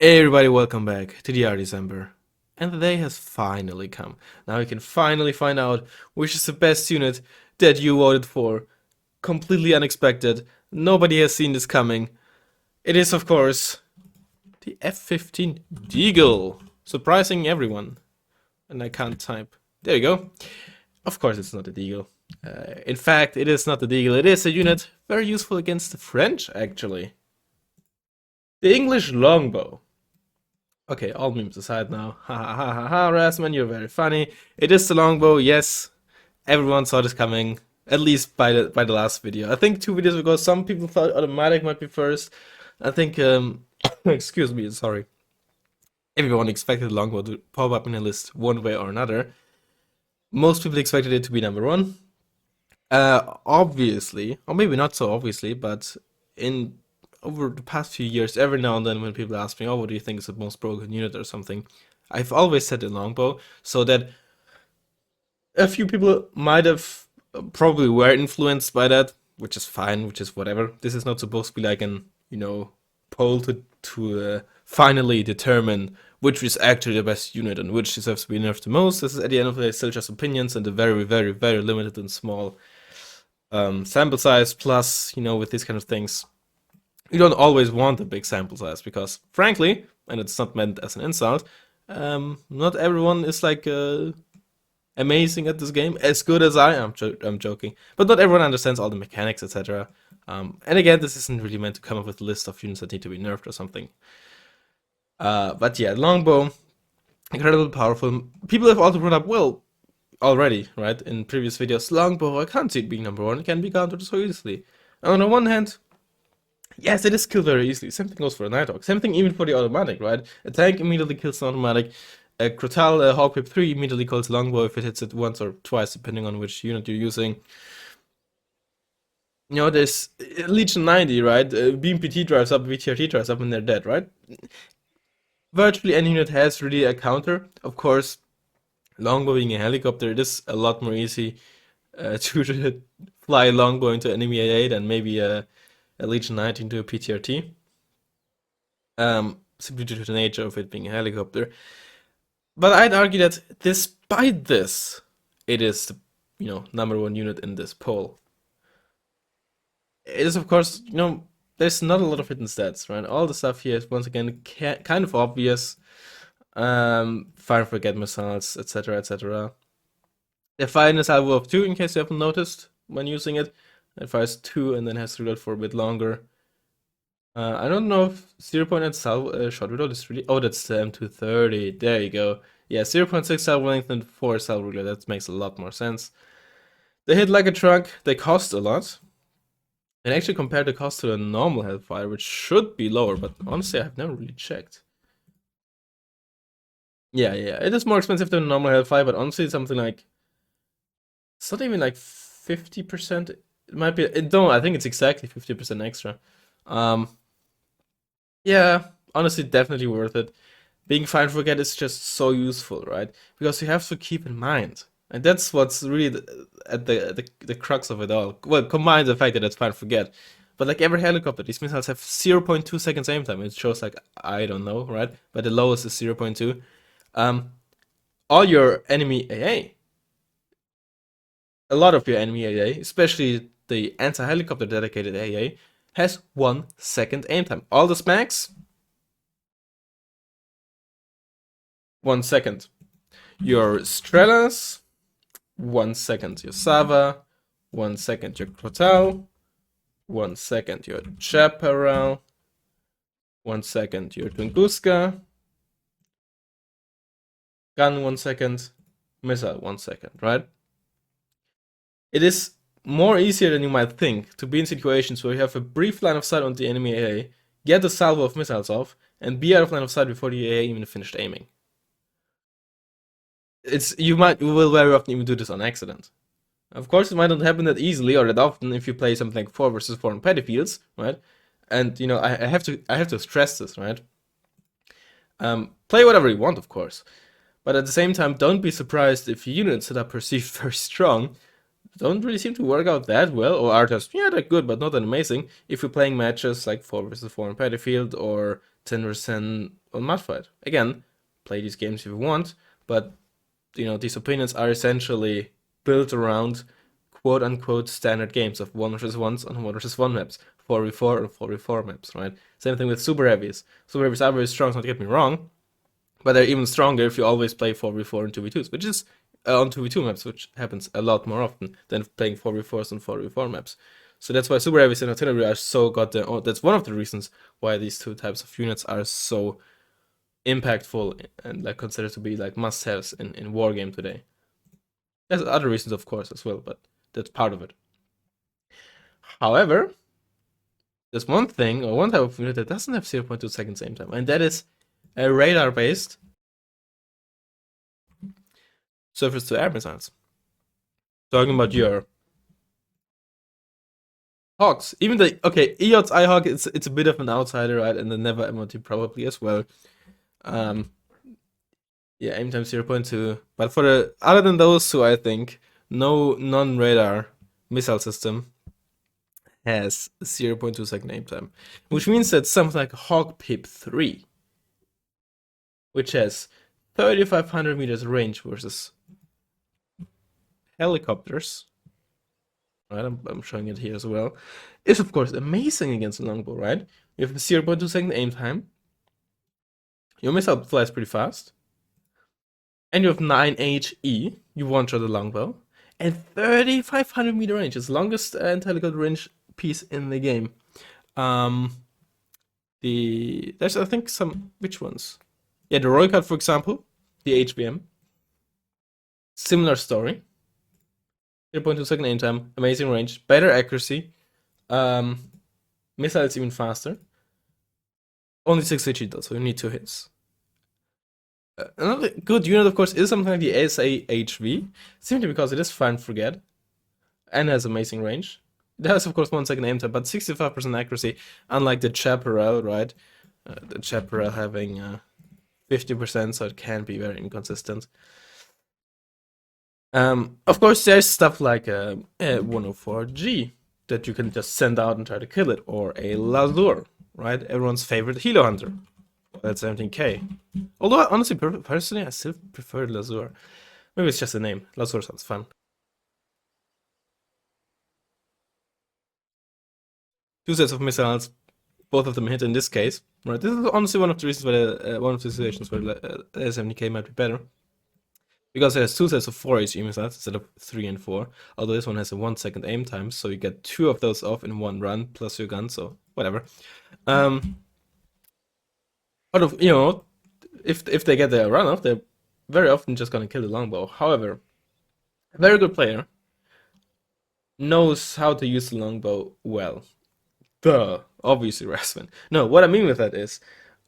Hey everybody, welcome back to the RDCember. And the day has finally come. Now we can finally find out which is the best unit that you voted for. Completely unexpected. Nobody has seen this coming. It is, of course, the F-15 Deagle. Surprising everyone. And I can't type. There you go. Of course it's not a Deagle. In fact, it is not a Deagle. It is a unit very useful against the French, actually. The English Longbow. Okay, all memes aside now. Ha ha ha ha ha, Razzmann, you're very funny. It is the longbow, yes. Everyone saw this coming, at least by the last video. I think 2 videos ago, some people thought automatic might be first. I think, excuse me, sorry. Everyone expected longbow to pop up in a list one way or another. Most people expected it to be number one. Obviously, or maybe not so obviously, but in over the past few years, every now and then when people ask me, oh, what do you think is the most broken unit or something, I've always said the longbow, so that a few people might have probably were influenced by that, which is fine, which is whatever. This is not supposed to be like an, poll to finally determine which is actually the best unit and which deserves to be nerfed the most. This is at the end of the day still just opinions and a very, very, very limited and small sample size. Plus, with these kind of things, you don't always want a big sample size because, frankly, and it's not meant as an insult, not everyone is like amazing at this game, as good as I am. I'm joking, but not everyone understands all the mechanics, etc. And again, this isn't really meant to come up with a list of units that need to be nerfed or something. But yeah, longbow, incredibly powerful. People have also brought up, well, already, right, in previous videos, longbow, I can't see it being number one. It can be countered so easily. And on the one hand, yes, it is killed very easily. Same thing goes for a Nighthawk. Same thing even for the automatic, right? A tank immediately kills an automatic. A Crotal Hawk Whip 3 immediately kills Longbow if it hits it once or twice, depending on which unit you're using. There's Legion 90, right? Beam PT drives up, VTRT drives up, and they're dead, right? Virtually any unit has really a counter. Of course, Longbow being a helicopter, it is a lot more easy to fly Longbow into enemy AA than maybe a Legion 90 into a PTRT. Simply due to the nature of it being a helicopter. But I'd argue that despite this, it is the number one unit in this poll. It is, of course, there's not a lot of hidden stats, right? All the stuff here is once again kind of obvious. Fire forget missiles, etc., etc. They fire in a salvo of 2, in case you haven't noticed when using it. It fires 2 and then has to reload for a bit longer. I don't know if 0.8 salvo shot reload is really. Oh, that's the M230. There you go. Yeah, 0.6 salvo length and 4 salvo reload. That makes a lot more sense. They hit like a truck. They cost a lot. And actually, compare the cost to the normal Hellfire, which should be lower, but honestly, I've never really checked. Yeah, it is more expensive than normal Hellfire, but honestly, something like it's not even like 50%. It might be. No, I think it's exactly 50% extra. Yeah, honestly, definitely worth it. Being fine forget is just so useful, right? Because you have to keep in mind, and that's what's really at the crux of it all. Well, combines the fact that it's fine forget, but like every helicopter, these missiles have 0.2 seconds aim time. It shows like I don't know, right? But the lowest is 0.2. All your enemy AA, a lot of your enemy AA, especially the anti-helicopter dedicated AA, has 1 second aim time. All the smacks, 1 second. Your Strelas, 1 second. Your Sava, 1 second. Your Crotal, 1 second. Your Chaparral, 1 second. Your Tunguska, gun 1 second, missile 1 second, right? It is more easier than you might think to be in situations where you have a brief line of sight on the enemy AA, get a salvo of missiles off, and be out of line of sight before the AA even finished aiming. You will very often even do this on accident. Of course, it might not happen that easily or that often if you play something like 4 versus 4 on petty fields, right? And I have to stress this, right? Play whatever you want, of course, but at the same time, don't be surprised if units that are perceived very strong don't really seem to work out that well, or are just they're good but not that amazing if you're playing matches like 4 versus 4 on petty field or 10 versus 10 on Mudfight. Again, play these games if you want, but these opinions are essentially built around quote unquote standard games of 1v1s on 1v1 maps, 4v4 and 4v4 maps, right? Same thing with super heavies. Super heavies are very strong, don't get me wrong, but they're even stronger if you always play 4v4 and 2v2s, which is on 2v2 maps, which happens a lot more often than playing 4v4s and 4v4 maps. So that's why super heavies and artillery are so goddamn. That's one of the reasons why these two types of units are so impactful and like considered to be like must-haves in Wargame today. There's other reasons, of course, as well, but that's part of it. However, there's one thing or one type of unit that doesn't have 0.2 seconds aim time, and that is a radar-based surface-to-air missiles. Talking about your Hawks. Even the EOT's iHawk, it's a bit of an outsider, right? And the Never MOT probably as well. Yeah, aim time 0.2. But for the other than those two, I think no non-radar missile system has 0.2 second aim time, which means that something like Hawk Pip 3, which has 3,500 meters range versus helicopters, right? I'm showing it here as well, is of course amazing against the Longbow, right? You have a 0.2 second aim time. Your missile flies pretty fast. And you have 9 HE, you one-shot the Longbow, and 3,500 meter range. It's the longest anti-helicopter range piece in the game. There's I think which ones? Yeah, the Roy Cut, for example, the HBM. Similar story. 0.2 second aim time, amazing range, better accuracy. Missile is even faster. Only 6 HE though, so you need 2 hits. Another good unit, of course, is something like the SAHV, simply because it is fire and forget and has amazing range. It has, of course, 1 second aim time, but 65% accuracy, unlike the Chaparral, right? The Chaparral having 50%, so it can be very inconsistent. Of course, there's stuff like a 104G that you can just send out and try to kill it, or a Lazur, right? Everyone's favorite Helo Hunter. That's 17k. Although, honestly, personally, I still prefer Lazur. Maybe it's just a name. Lazur sounds fun. 2 sets of missiles, both of them hit in this case. Right. This is honestly one of the reasons why one of the situations where 70k might be better. Because it has 2 sets of 4 HE missiles instead of 3 and 4. Although this one has a 1 second aim time, so you get 2 of those off in one run, plus your gun, so whatever. But if they get their run off, they're very often just gonna kill the Longbow. However, a very good player knows how to use the Longbow well. Duh, obviously Razzmann. No, what I mean with that is,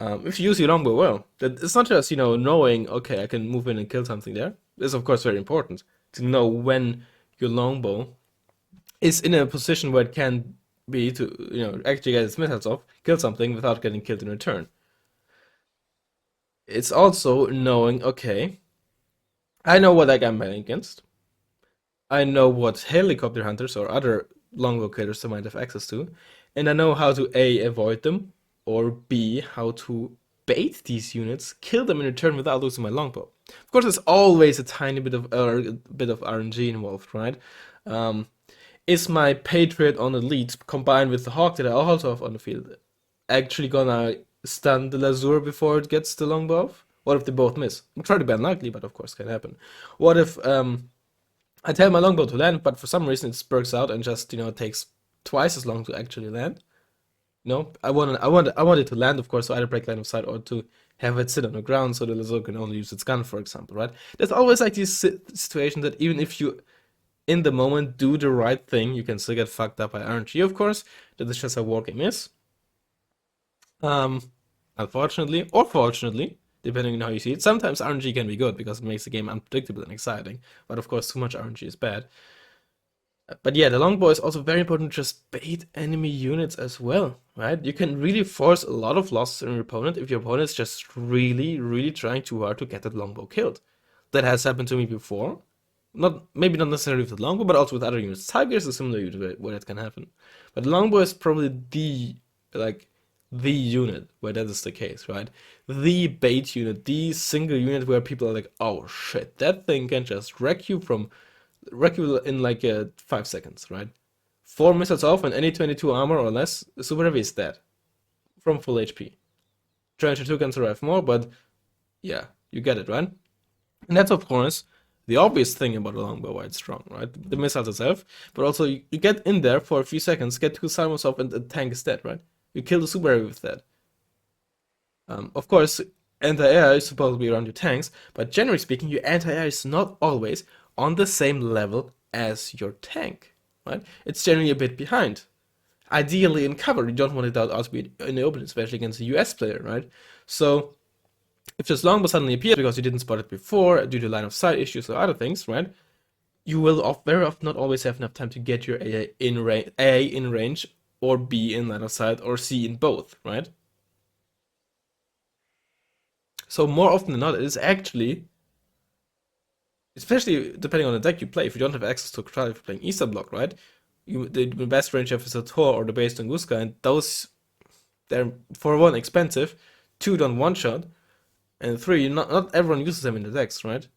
if you use your Longbow well, that it's not just knowing, okay, I can move in and kill something there. It's of course very important to know when your Longbow is in a position where it can be to actually get its missiles off, kill something without getting killed in return. It's also knowing, okay, I know what I'm playing against. I know what helicopter hunters or other Longbow killers they might have access to, and I know how to A, avoid them, or B, how to bait these units, kill them in return without losing my Longbow. Of course, there's always a tiny bit of RNG involved, right? Is my Patriot on the lead combined with the Hawk that I also have on the field actually gonna stun the Lazur before it gets the Longbow off? What if they both miss? I'm trying to be unlikely, but of course can happen. What if I tell my Longbow to land, but for some reason it spurts out and just takes twice as long to actually land? No, I want it to land, of course, so either break line of sight or to have it sit on the ground so the Lazur can only use its gun, for example, right? There's always like these situations that even if you in the moment do the right thing, you can still get fucked up by RNG, of course. That is just how Wargame is. Unfortunately, or fortunately, depending on how you see it, sometimes RNG can be good because it makes the game unpredictable and exciting. But of course, too much RNG is bad. But yeah, the Longbow is also very important to just bait enemy units as well, right? You can really force a lot of losses on your opponent if your opponent is just really, really trying too hard to get that Longbow killed. That has happened to me before. Maybe not necessarily with the Longbow, but also with other units. Tiger is a similar unit where that can happen. But the Longbow is probably the the unit where that is the case, right? The bait unit, the single unit where people are like, oh shit, that thing can just wreck you in like 5 seconds, right? 4 missiles off and any 22 armor or less, Super Heavy is dead from full HP. Trencher 2 can survive more, but yeah, you get it, right? And that's of course the obvious thing about a longbow, why it's strong, right? The missiles itself, but also you get in there for a few seconds, get 2 salvos off, and the tank is dead, right? You kill the super heavy with that. Of course, anti-air is supposed to be around your tanks, but generally speaking, your anti-air is not always on the same level as your tank, right? It's generally a bit behind. Ideally in cover, you don't want it out to be in the open, especially against a US player, right? So if this longbow suddenly appears because you didn't spot it before due to line of sight issues or other things, right? You will very often not always have enough time to get your A in range, or B in line of sight, or C in both, right? So more often than not, it is actually, especially depending on the deck you play, if you don't have access to control, if you're playing Eastern Bloc, right? The best range have is a Tor or the base Tunguska, and those, they're for one expensive, two don't one shot, and three, not everyone uses them in the decks, right?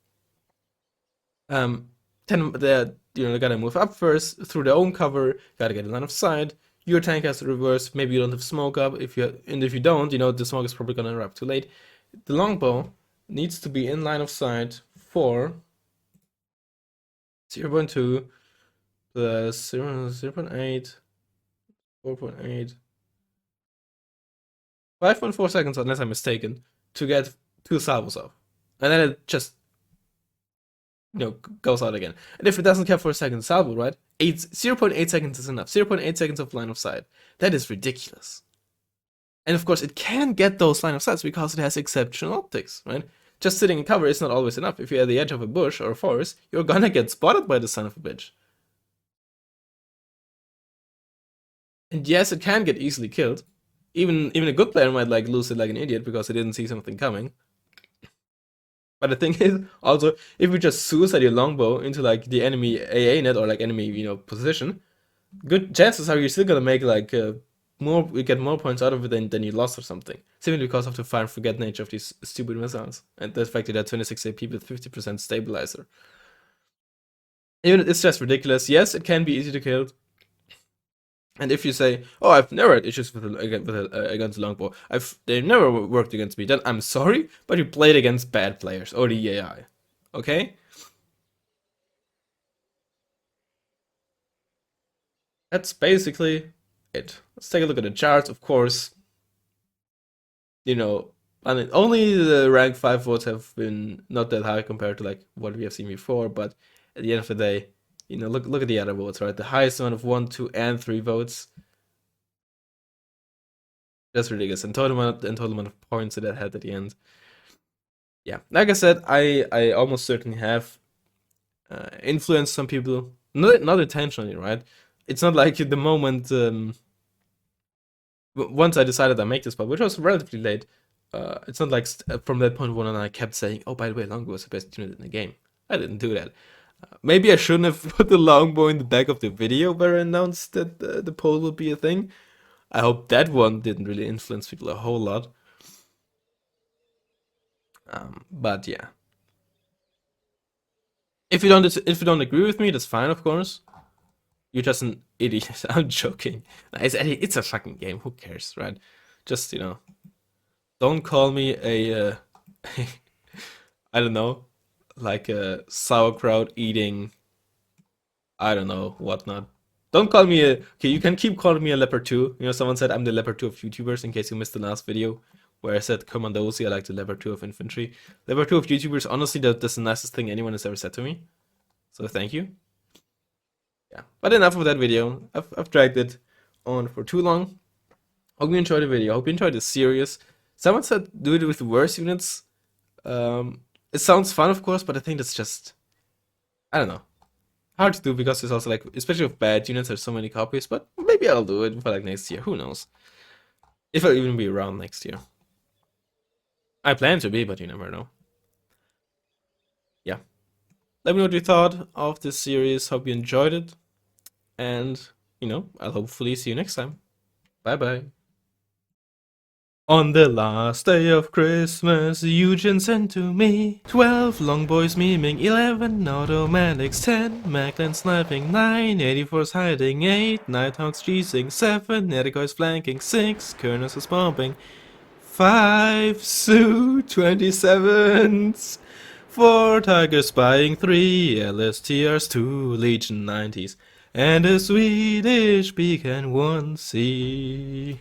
Um, 10, they gotta move up first through their own cover, gotta get a line of sight. Your tank has to reverse. Maybe you don't have smoke up. If you don't, the smoke is probably gonna arrive too late. The longbow needs to be in line of sight for 0.2 plus 0.8, 4.8, 5.4 seconds, unless I'm mistaken, to get 2 salvos off. And then it just goes out again. And if it doesn't care for a second salvo, right? 0.8 seconds is enough. 0.8 seconds of line of sight. That is ridiculous. And of course, it can get those line of sights because it has exceptional optics, right? Just sitting in cover is not always enough. If you're at the edge of a bush or a forest, you're gonna get spotted by the son of a bitch. And yes, it can get easily killed. Even a good player might like lose it like an idiot because he didn't see something coming. But the thing is, also, if you just suicide your longbow into like the enemy AA net or like enemy, position, good chances are you're still gonna make like you get more points out of it than you lost or something. Simply because of the fire and forget nature of these stupid missiles. And the fact that they're 26 AP with 50% stabilizer. Even it's just ridiculous. Yes, it can be easy to kill. And if you say, "Oh, I've never had issues against longbow. They never worked against me," then I'm sorry, but you played against bad players or the AI. Okay? That's basically it. Let's take a look at the charts. Of course, you know, I mean, only the rank 5 votes have been not that high compared to like what we have seen before. But at the end of the day, look at the other votes, right? The highest one of 1, 2, and 3 votes. That's ridiculous. And total amount of points that it had at the end. Yeah, like I said, I almost certainly have influenced some people, not intentionally, right? It's not like the moment once I decided I make this part, which was relatively late. It's not like from that point on I kept saying, "Oh, by the way, longbow is the best unit in the game." I didn't do that. Maybe I shouldn't have put the longbow in the back of the video where I announced that the poll will be a thing. I hope that one didn't really influence people a whole lot. But yeah, if you don't agree with me, that's fine, of course. You're just an idiot. I'm joking. It's a fucking game. Who cares, right? Just don't call me a I don't know, like a sauerkraut eating, I don't know, whatnot. Don't call me a. Okay, you can keep calling me a leopard too. Someone said I'm the leopard 2 of YouTubers, in case you missed the last video where I said Commandosi, I like the leopard 2 of infantry. Leopard 2 of YouTubers, honestly, that's the nicest thing anyone has ever said to me. So thank you. Yeah. But enough of that video. I've dragged it on for too long. Hope you enjoyed the video. Hope you enjoyed the series. Someone said do it with worse units. It sounds fun, of course, but I think that's just, I don't know, hard to do because it's also like, especially with bad units, there's so many copies. But maybe I'll do it for like next year. Who knows? If I'll even be around next year. I plan to be, but you never know. Yeah. Let me know what you thought of this series. Hope you enjoyed it. And, I'll hopefully see you next time. Bye bye. On the last day of Christmas, Eugen sent to me 12 longboys memeing, 11 automatics, 10 Macklin sniping, 9 84s hiding, 8 Nighthawks cheesing, 7 Neticoys flanking, 6 Kernus bombing, 5 Sioux 27s, 4 Tigers spying, 3 LSTRs, 2 Legion 90s, and a Swedish beacon 1C.